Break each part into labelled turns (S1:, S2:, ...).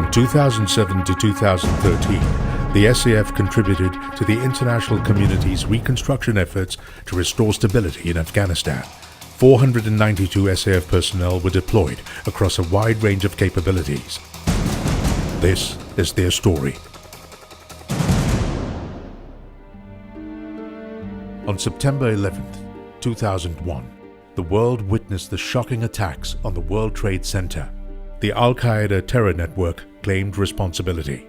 S1: From 2007 to 2013, the SAF contributed to the international community's reconstruction efforts to restore stability in Afghanistan. 492 SAF personnel were deployed across a wide range of capabilities. This is their story. On September 11, 2001, the world witnessed the shocking attacks on the World Trade Center. The Al-Qaeda terror network claimed responsibility.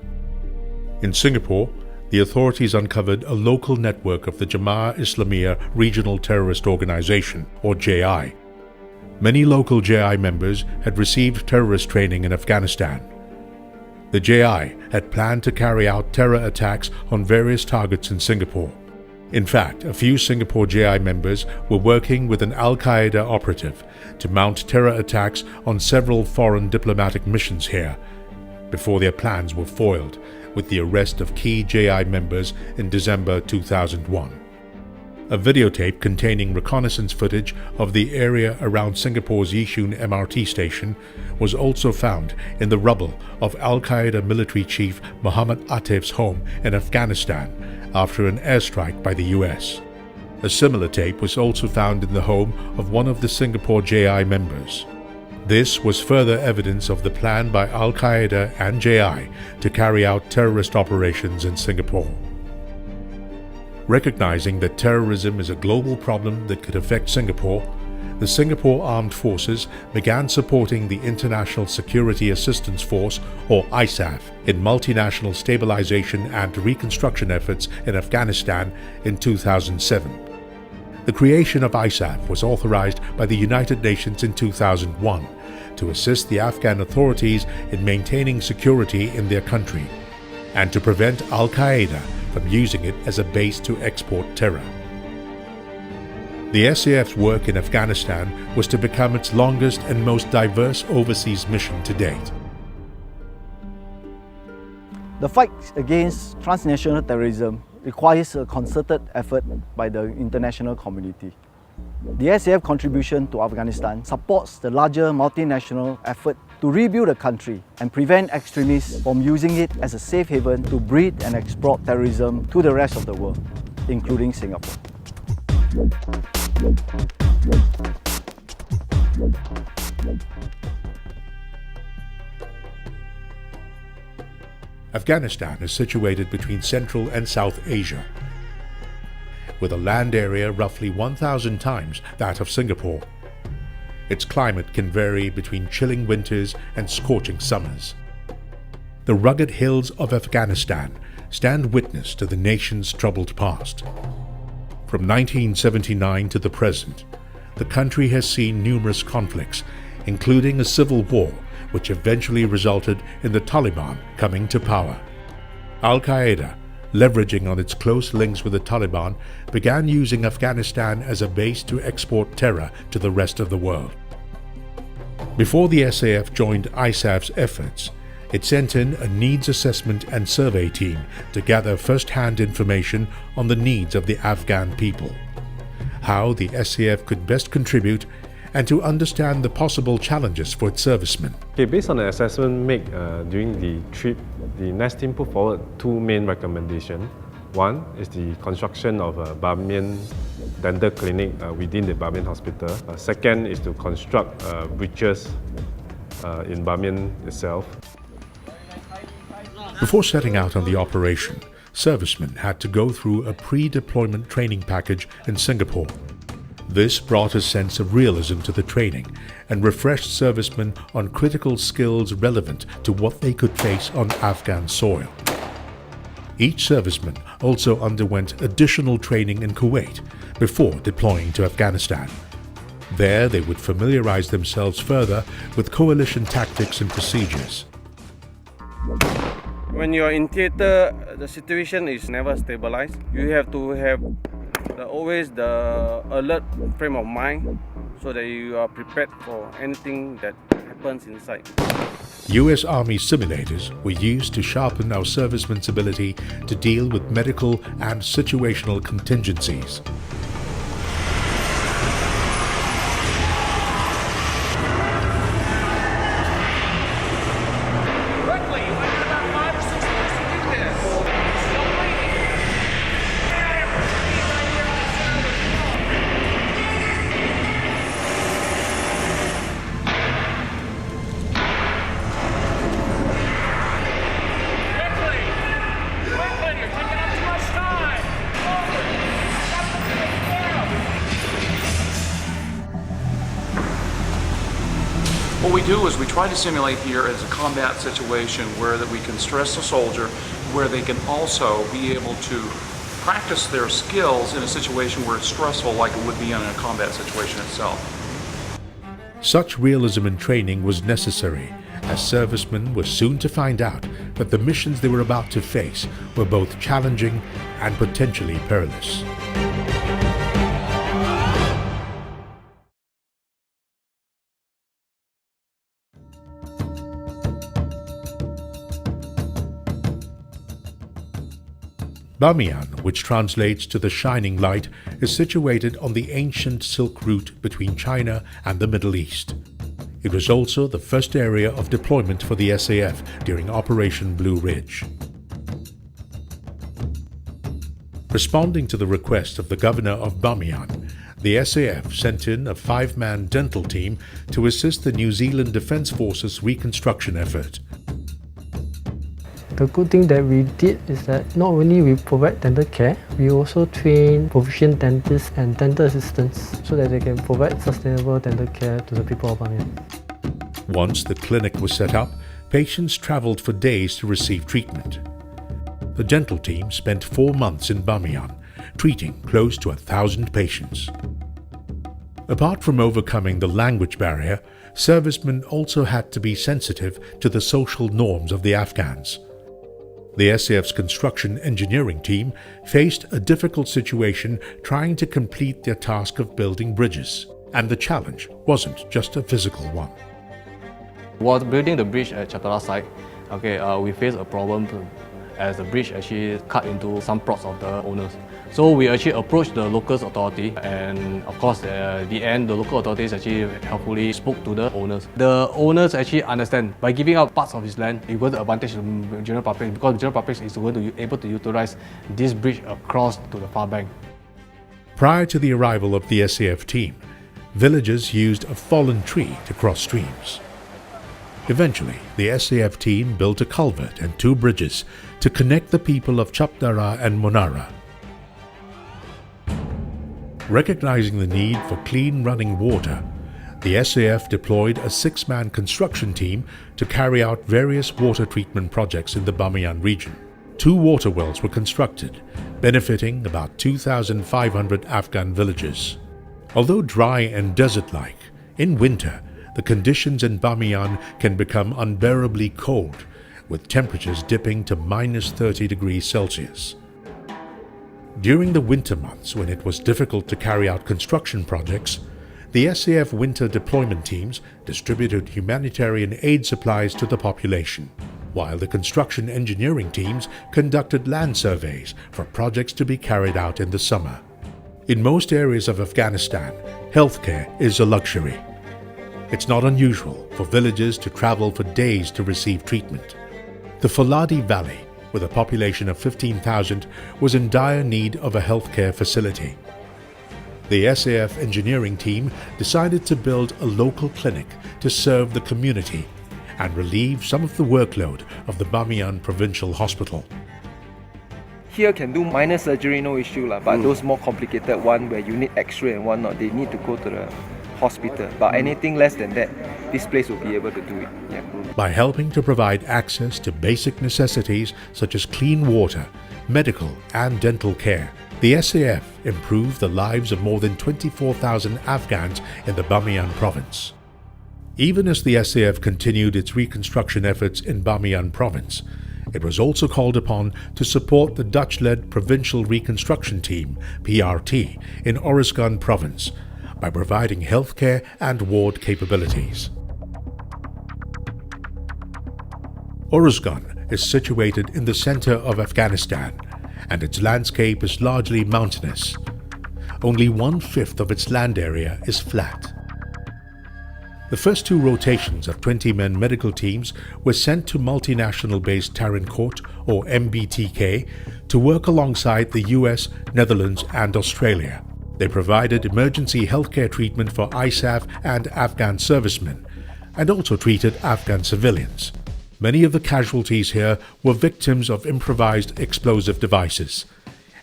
S1: In Singapore, the authorities uncovered a local network of the Jemaah Islamiyah Regional Terrorist Organization, or JI. Many local JI members had received terrorist training in Afghanistan. The JI had planned to carry out terror attacks on various targets in Singapore. In fact, a few Singapore JI members were working with an Al-Qaeda operative to mount terror attacks on several foreign diplomatic missions here, before their plans were foiled with the arrest of key JI members in December 2001. A videotape containing reconnaissance footage of the area around Singapore's Yishun MRT station was also found in the rubble of Al-Qaeda military chief Muhammad Atif's home in Afghanistan after an airstrike by the US. A similar tape was also found in the home of one of the Singapore JI members. This was further evidence of the plan by Al-Qaeda and JI to carry out terrorist operations in Singapore. Recognizing that terrorism is a global problem that could affect Singapore, the Singapore Armed Forces began supporting the International Security Assistance Force, or ISAF, in multinational stabilization and reconstruction efforts in Afghanistan in 2007. The creation of ISAF was authorized by the United Nations in 2001 to assist the Afghan authorities in maintaining security in their country and to prevent Al-Qaeda from using it as a base to export terror. The SAF's work in Afghanistan was to become its longest and most diverse overseas mission to date.
S2: The fight against transnational terrorism requires a concerted effort by the international community. The SAF contribution to Afghanistan supports the larger multinational effort to rebuild the country and prevent extremists from using it as a safe haven to breed and export terrorism to the rest of the world, including Singapore.
S1: Afghanistan is situated between Central and South Asia, with a land area roughly 1,000 times that of Singapore. Its climate can vary between chilling winters and scorching summers. The rugged hills of Afghanistan stand witness to the nation's troubled past. From 1979 to the present, the country has seen numerous conflicts, including a civil war which eventually resulted in the Taliban coming to power. Al-Qaeda, leveraging on its close links with the Taliban, began using Afghanistan as a base to export terror to the rest of the world. Before the SAF joined ISAF's efforts, it sent in a needs assessment and survey team to gather first-hand information on the needs of the Afghan people, how the SAF could best contribute, and to understand the possible challenges for its servicemen.
S3: Okay, based on the assessment made during the trip, the NAS team put forward two main recommendations. One is the construction of a Bamian dental clinic within the Bamian hospital. Second is to construct breaches in Bamian itself.
S1: Before setting out on the operation, servicemen had to go through a pre-deployment training package in Singapore. This brought a sense of realism to the training and refreshed servicemen on critical skills relevant to what they could face on Afghan soil. Each serviceman also underwent additional training in Kuwait before deploying to Afghanistan. There they would familiarize themselves further with coalition tactics and procedures.
S4: When you're in theatre, the situation is never stabilized. You have to have always the alert frame of mind so that you are prepared for anything that happens inside.
S1: US Army simulators were used to sharpen our servicemen's ability to deal with medical and situational contingencies.
S5: Quickly, What we do is we try to simulate here as a combat situation where that we can stress the soldier, where they can also be able to practice their skills in a situation where it's stressful like it would be in a combat situation itself.
S1: Such realism in training was necessary, as servicemen were soon to find out that the missions they were about to face were both challenging and potentially perilous. Bamiyan, which translates to the Shining Light, is situated on the ancient Silk Route between China and the Middle East. It was also the first area of deployment for the SAF during Operation Blue Ridge. Responding to the request of the governor of Bamiyan, the SAF sent in a 5-man dental team to assist the New Zealand Defence Force's reconstruction effort.
S6: The good thing that we did is that not only we provide dental care, we also train proficient dentists and dental assistants so that they can provide sustainable dental care to the people of Bamiyan.
S1: Once the clinic was set up, patients travelled for days to receive treatment. The dental team spent 4 months in Bamiyan, treating close to 1,000 patients. Apart from overcoming the language barrier, servicemen also had to be sensitive to the social norms of the Afghans. The SAF's construction engineering team faced a difficult situation trying to complete their task of building bridges, and the challenge wasn't just a physical one.
S7: While building the bridge at Chatara site, we faced a problem as the bridge actually cut into some plots of the owners. So we actually approached the local authority, and of course at the end the local authorities actually helpfully spoke to the owners. The owners actually understand by giving up parts of his land, it was the advantage to the general public, because the general public is going to be able to utilize this bridge across to the far bank.
S1: Prior to the arrival of the SAF team, villagers used a fallen tree to cross streams. Eventually, the SAF team built a culvert and 2 bridges to connect the people of Chapdara and Monara. Recognizing the need for clean running water, the SAF deployed a 6-man construction team to carry out various water treatment projects in the Bamiyan region. 2 water wells were constructed, benefiting about 2,500 Afghan villages. Although dry and desert-like, in winter, the conditions in Bamiyan can become unbearably cold, with temperatures dipping to -30 degrees Celsius. During the winter months, when it was difficult to carry out construction projects, the SAF winter deployment teams distributed humanitarian aid supplies to the population, while the construction engineering teams conducted land surveys for projects to be carried out in the summer. In most areas of Afghanistan, healthcare is a luxury. It's not unusual for villagers to travel for days to receive treatment. The Faladi Valley, with a population of 15,000, was in dire need of a healthcare facility. The SAF engineering team decided to build a local clinic to serve the community and relieve some of the workload of the Bamiyan Provincial Hospital.
S8: Here can do minor surgery, no issue, but those more complicated one where you need x-ray and whatnot, they need to go to the hospital. But anything less than that, this place will be able to do it. Yeah.
S1: By helping to provide access to basic necessities such as clean water, medical and dental care, the SAF improved the lives of more than 24,000 Afghans in the Bamiyan province. Even as the SAF continued its reconstruction efforts in Bamiyan province, it was also called upon to support the Dutch-led Provincial Reconstruction Team, PRT, in Oruzgan province by providing healthcare and ward capabilities. Oruzgan is situated in the center of Afghanistan, and its landscape is largely mountainous. Only 1/5 of its land area is flat. The first 2 rotations of 20-man medical teams were sent to multinational base Tarin Kort, or MBTK, to work alongside the US, Netherlands and Australia. They provided emergency healthcare treatment for ISAF and Afghan servicemen, and also treated Afghan civilians. Many of the casualties here were victims of improvised explosive devices,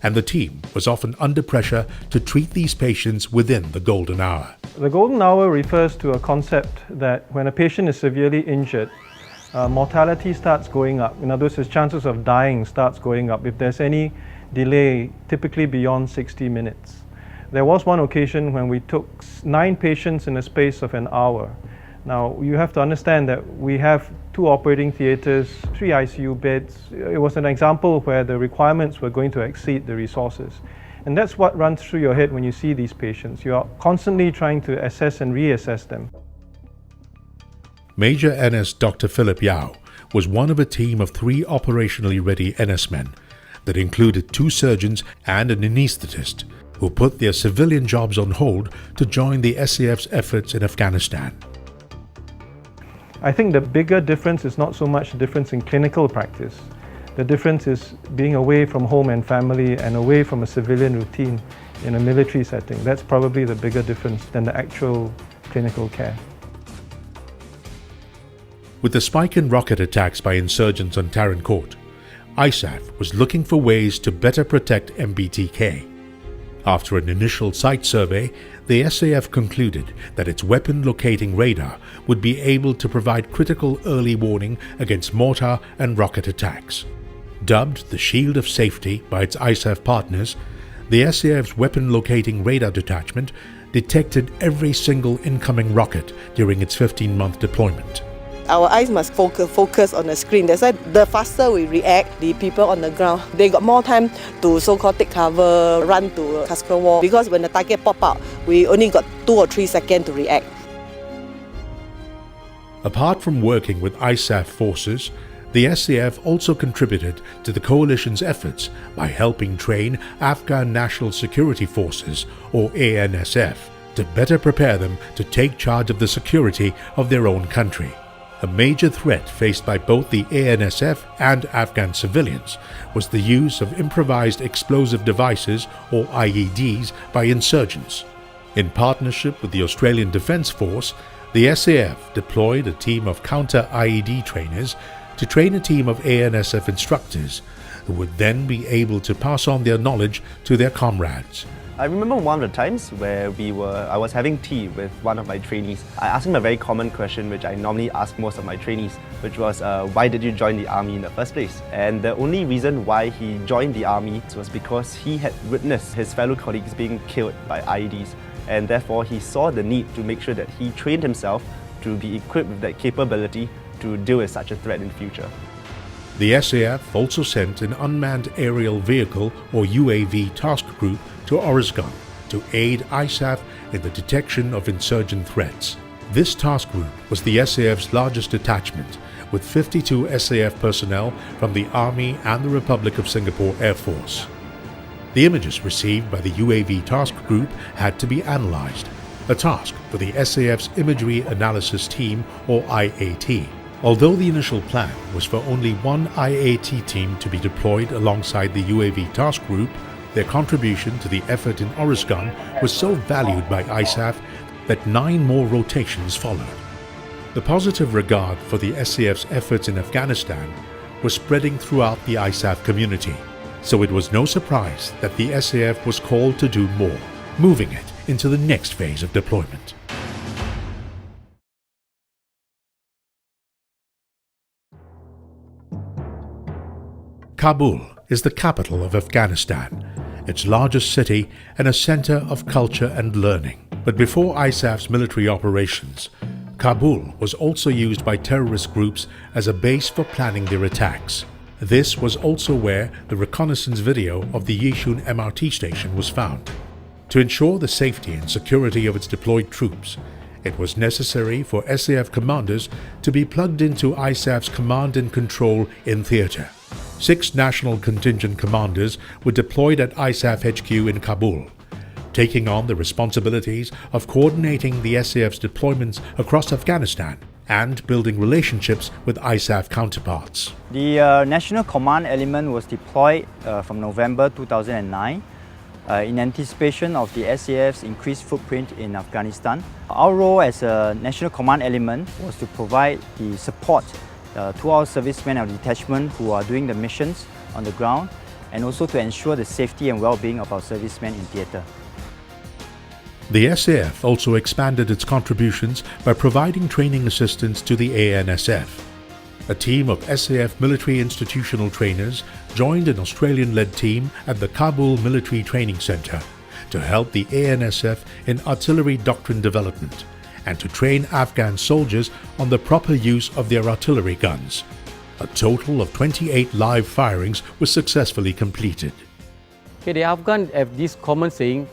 S1: and the team was often under pressure to treat these patients within the golden hour.
S9: The golden hour refers to a concept that when a patient is severely injured, mortality starts going up. In other words, his chances of dying starts going up if there's any delay, typically beyond 60 minutes. There was one occasion when we took 9 patients in a space of an hour. Now, you have to understand that we have 2 operating theatres, 3 ICU beds. It was an example where the requirements were going to exceed the resources. And that's what runs through your head when you see these patients. You are constantly trying to assess and reassess them.
S1: Major NS Dr. Philip Yao was one of a team of 3 operationally ready NS men that included 2 surgeons and an anaesthetist who put their civilian jobs on hold to join the SAF's efforts in Afghanistan.
S9: I think the bigger difference is not so much the difference in clinical practice. The difference is being away from home and family and away from a civilian routine in a military setting. That's probably the bigger difference than the actual clinical care.
S1: With the spike in rocket attacks by insurgents on Tarin Court, ISAF was looking for ways to better protect MBTK. After an initial site survey, the SAF concluded that its weapon locating radar would be able to provide critical early warning against mortar and rocket attacks. Dubbed the Shield of Safety by its ISAF partners, the SAF's weapon locating radar detachment detected every single incoming rocket during its 15-month deployment.
S10: Our eyes must focus on the screen. That's why the faster we react, the people on the ground, they got more time to so-called take cover, run to Casco wall. Because when the target pop out, we only got 2 or 3 seconds to react.
S1: Apart from working with ISAF forces, the SAF also contributed to the coalition's efforts by helping train Afghan National Security Forces, or ANSF, to better prepare them to take charge of the security of their own country. A major threat faced by both the ANSF and Afghan civilians was the use of improvised explosive devices, or IEDs, by insurgents. In partnership with the Australian Defence Force, the SAF deployed a team of counter-IED trainers to train a team of ANSF instructors who would then be able to pass on their knowledge to their comrades.
S11: I remember one of the times where I was having tea with one of my trainees. I asked him a very common question which I normally ask most of my trainees, which was, why did you join the army in the first place? And the only reason why he joined the army was because he had witnessed his fellow colleagues being killed by IEDs, and therefore he saw the need to make sure that he trained himself to be equipped with that capability to deal with such a threat in the future.
S1: The SAF also sent an unmanned aerial vehicle, or UAV, task group to Oruzgan to aid ISAF in the detection of insurgent threats. This task group was the SAF's largest detachment, with 52 SAF personnel from the Army and the Republic of Singapore Air Force. The images received by the UAV task group had to be analyzed, a task for the SAF's Imagery Analysis Team, or IAT. Although the initial plan was for only one IAT team to be deployed alongside the UAV task group, their contribution to the effort in Oruzgan was so valued by ISAF that 9 more rotations followed. The positive regard for the SAF's efforts in Afghanistan was spreading throughout the ISAF community, so it was no surprise that the SAF was called to do more, moving it into the next phase of deployment. Kabul is the capital of Afghanistan, its largest city and a center of culture and learning. But before ISAF's military operations, Kabul was also used by terrorist groups as a base for planning their attacks. This was also where the reconnaissance video of the Yishun MRT station was found. To ensure the safety and security of its deployed troops, it was necessary for SAF commanders to be plugged into ISAF's command and control in theater. 6 national contingent commanders were deployed at ISAF HQ in Kabul, taking on the responsibilities of coordinating the SAF's deployments across Afghanistan and building relationships with ISAF counterparts.
S2: The National Command Element was deployed from November 2009 in anticipation of the SAF's increased footprint in Afghanistan. Our role as a National Command Element was to provide the support to our servicemen of detachment who are doing the missions on the ground, and also to ensure the safety and well-being of our servicemen in theatre.
S1: The SAF also expanded its contributions by providing training assistance to the ANSF. A team of SAF military institutional trainers joined an Australian-led team at the Kabul Military Training Centre to help the ANSF in artillery doctrine development and to train Afghan soldiers on the proper use of their artillery guns. A total of 28 live firings was successfully completed.
S12: Okay, the Afghans have this common saying,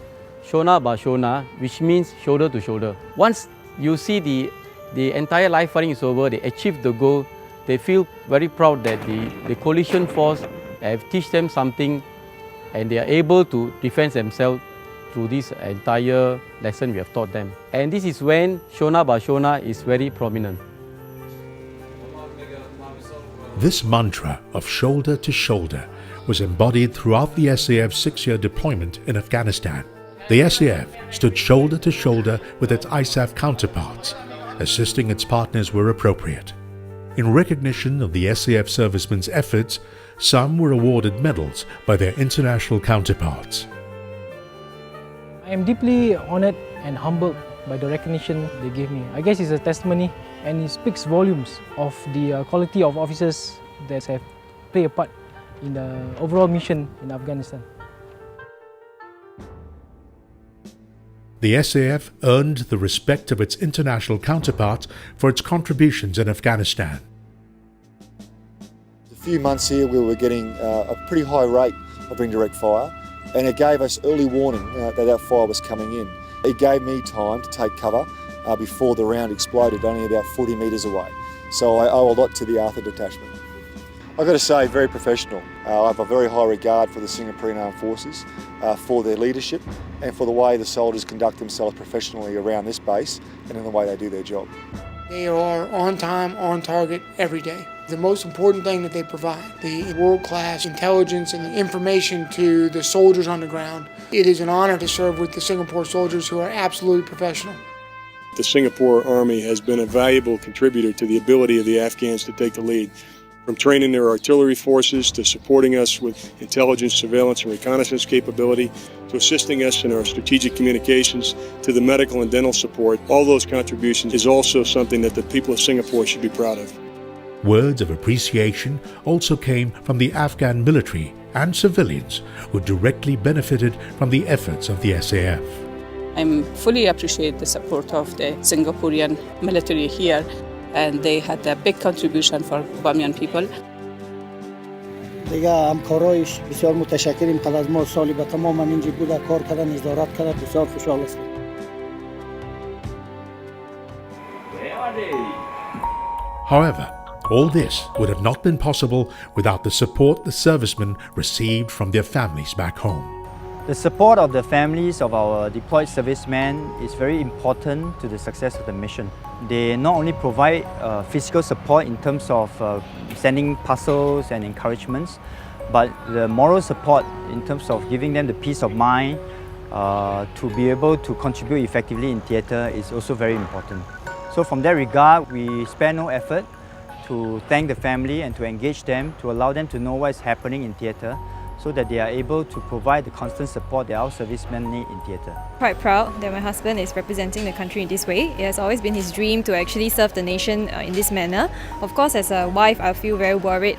S12: Shona ba Shona, which means shoulder to shoulder. Once you see the entire live firing is over, they achieve the goal, they feel very proud that the coalition force have teach them something and they are able to defend themselves through this entire lesson we have taught them. And this is when Shona ba Shona is very prominent.
S1: This mantra of shoulder to shoulder was embodied throughout the SAF's 6-year deployment in Afghanistan. The SAF stood shoulder to shoulder with its ISAF counterparts, assisting its partners where appropriate. In recognition of the SAF servicemen's efforts, some were awarded medals by their international counterparts.
S13: I am deeply honoured and humbled by the recognition they gave me. I guess it's a testimony and it speaks volumes of the quality of officers that have played a part in the overall mission in Afghanistan.
S1: The SAF earned the respect of its international counterparts for its contributions in Afghanistan.
S14: A few months here we were getting a pretty high rate of indirect fire, and it gave us early warning that fire was coming in. It gave me time to take cover before the round exploded, only about 40 metres away. So I owe a lot to the Arthur Detachment. I've got to say, very professional. I have a very high regard for the Singaporean Armed Forces, for their leadership and for the way the soldiers conduct themselves professionally around this base and in the way they do their job.
S15: They are on time, on target every day. The most important thing that they provide, the world-class intelligence and the information to the soldiers on the ground. It is an honor to serve with the Singapore soldiers who are absolutely professional.
S16: The Singapore Army has been a valuable contributor to the ability of the Afghans to take the lead. From training their artillery forces to supporting us with intelligence, surveillance, and reconnaissance capability, to assisting us in our strategic communications, to the medical and dental support, all those contributions is also something that the people of Singapore should be proud of.
S1: Words of appreciation also came from the Afghan military and civilians who directly benefited from the efforts of the SAF.
S17: I fully appreciate the support of the Singaporean military here, and they had a big contribution for Bamiyan people.
S18: دیگه همکارایش بسیار متشکریم که از ما سالی به تمام اینجا بوده کار کردن نظارت کردن بسیار خوشحال هستیم.
S1: However, all this would have not been possible without the support the servicemen received from their families back home.
S19: The support of the families of our deployed servicemen is very important to the success of the mission. They not only provide physical support in terms of sending parcels and encouragements, but the moral support in terms of giving them the peace of mind to be able to contribute effectively in theatre is also very important. So from that regard, we spare no effort to thank the family and to engage them, to allow them to know what is happening in theatre, so that they are able to provide the constant support that our servicemen need in theatre.
S20: Quite proud that my husband is representing the country in this way. It has always been his dream to actually serve the nation in this manner. Of course, as a wife, I feel very worried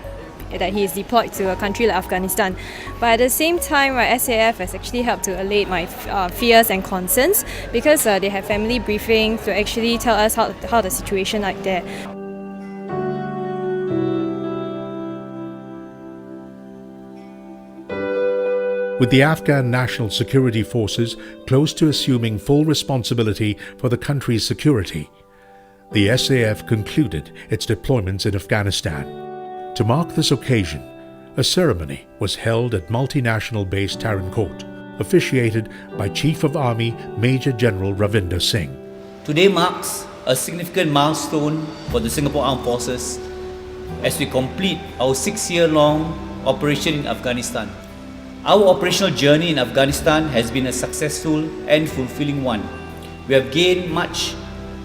S20: that he is deployed to a country like Afghanistan. But at the same time, SAF has actually helped to allay my fears and concerns, because they have family briefings to actually tell us how the situation like there.
S1: With the Afghan National Security Forces close to assuming full responsibility for the country's security, the SAF concluded its deployments in Afghanistan. To mark this occasion, a ceremony was held at multinational base Tarankote, officiated by Chief of Army Major General Ravinder Singh.
S21: Today marks a significant milestone for the Singapore Armed Forces as we complete our 6-year-long operation in Afghanistan. Our operational journey in Afghanistan has been a successful and fulfilling one. We have gained much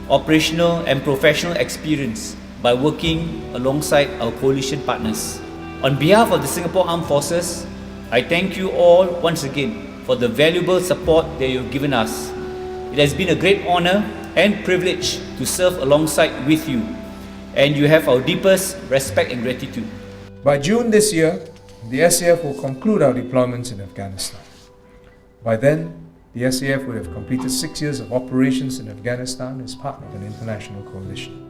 S21: operational and professional experience by working alongside our coalition partners. On behalf of the Singapore Armed Forces, I thank you all once again for the valuable support that you have given us. It has been a great honor and privilege to serve alongside with you, and you have our deepest respect and gratitude.
S3: By June this year, the SAF will conclude our deployments in Afghanistan. By then, the SAF would have completed 6 years of operations in Afghanistan as part of an international coalition.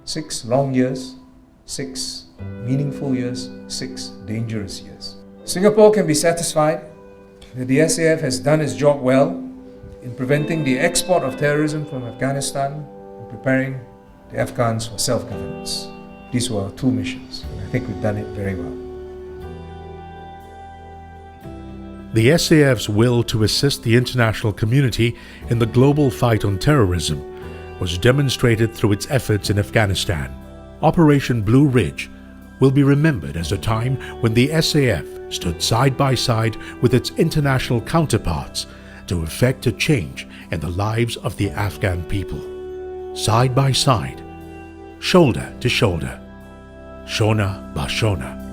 S3: 6 long years, 6 meaningful years, 6 dangerous years. Singapore can be satisfied that the SAF has done its job well in preventing the export of terrorism from Afghanistan and preparing the Afghans for self-governance. These were our 2 missions, and I think we've done it very well.
S1: The SAF's will to assist the international community in the global fight on terrorism was demonstrated through its efforts in Afghanistan. Operation Blue Ridge will be remembered as a time when the SAF stood side by side with its international counterparts to effect a change in the lives of the Afghan people. Side by side, shoulder to shoulder, Shona ba Shona.